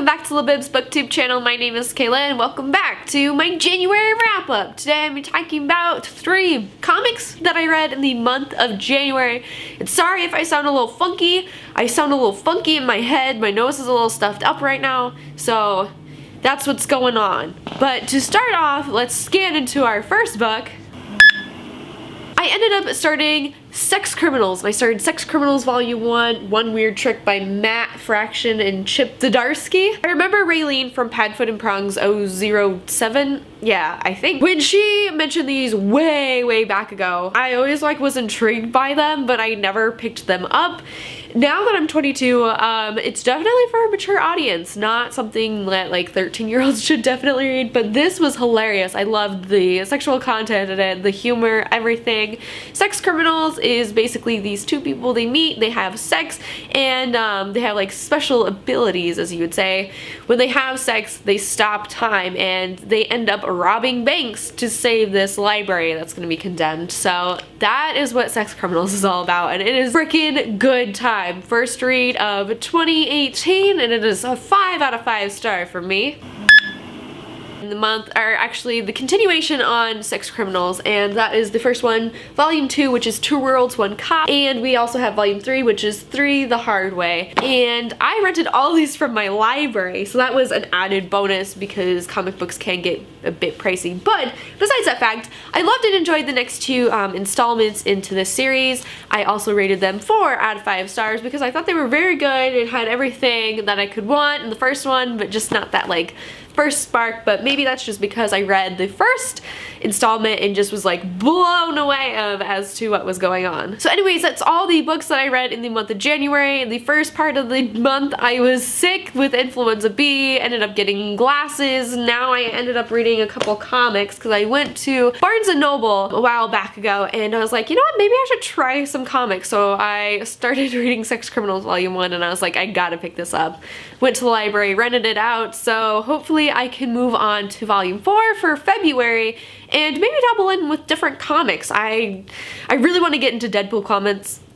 welcome back to Libib's booktube channel. My name is Kayla and welcome back to my January wrap-up. Today I'm talking about 3 comics that I read in the month of January. And sorry if I sound a little funky. I sound a little funky in my head. My nose is a little stuffed up right now. So that's what's going on. But to start off, let's scan into our first book. I ended up starting Sex Criminals. I started Sex Criminals Volume 1, One Weird Trick by Matt Fraction and Chip Zdarsky. I remember Raylene from Padfoot and Prongs 007, yeah, I think, when she mentioned these way back ago. I always was intrigued by them, but I never picked them up. Now that I'm 22, it's definitely for a mature audience, not something that 13-year-olds should definitely read, but this was hilarious. I loved the sexual content in it, the humor, everything. Sex Criminals is basically these 2 people, they meet, they have sex, and they have special abilities, as you would say. When they have sex, they stop time, and they end up robbing banks to save this library that's going to be condemned. So that is what Sex Criminals is all about, and it is freaking good time. First read of 2018, and it is a 5 out of 5 star for me. In the month, or actually the continuation on Sex Criminals, and that is the first one, Volume 2, which is 2 Worlds, 1 Cop, and we also have Volume 3, which is 3 The Hard Way. And I rented all these from my library, so that was an added bonus because comic books can get a bit pricey. But besides that fact, I loved and enjoyed the next 2 installments into this series. I also rated them 4 out of 5 stars because I thought they were very good. It had everything that I could want in the first one, but just not that first spark. But maybe that's just because I read the first installment and just was blown away as to what was going on. So anyways, that's all the books that I read in the month of January. In the first part of the month, I was sick with influenza B, ended up getting glasses. Now I ended up reading a couple comics because I went to Barnes & Noble a while back ago and I was like, you know what, maybe I should try some comics. So I started reading Sex Criminals Volume 1 and I was like, I gotta pick this up. Went to the library, rented it out, so hopefully I can move on to Volume 4 for February and maybe dabble in with different comics. I really want to get into Deadpool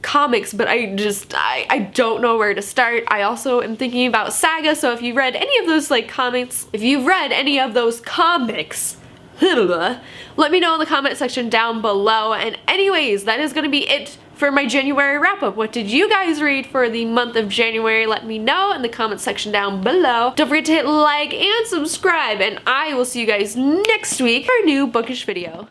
comics, but I don't know where to start. I also am thinking about Saga, so if you read any of those comics, if you've read any of those comics, let me know in the comment section down below. And anyways, that is going to be it for my January wrap-up. What did you guys read for the month of January? Let me know in the comment section down below. Don't forget to hit like and subscribe, and I will see you guys next week for a new bookish video.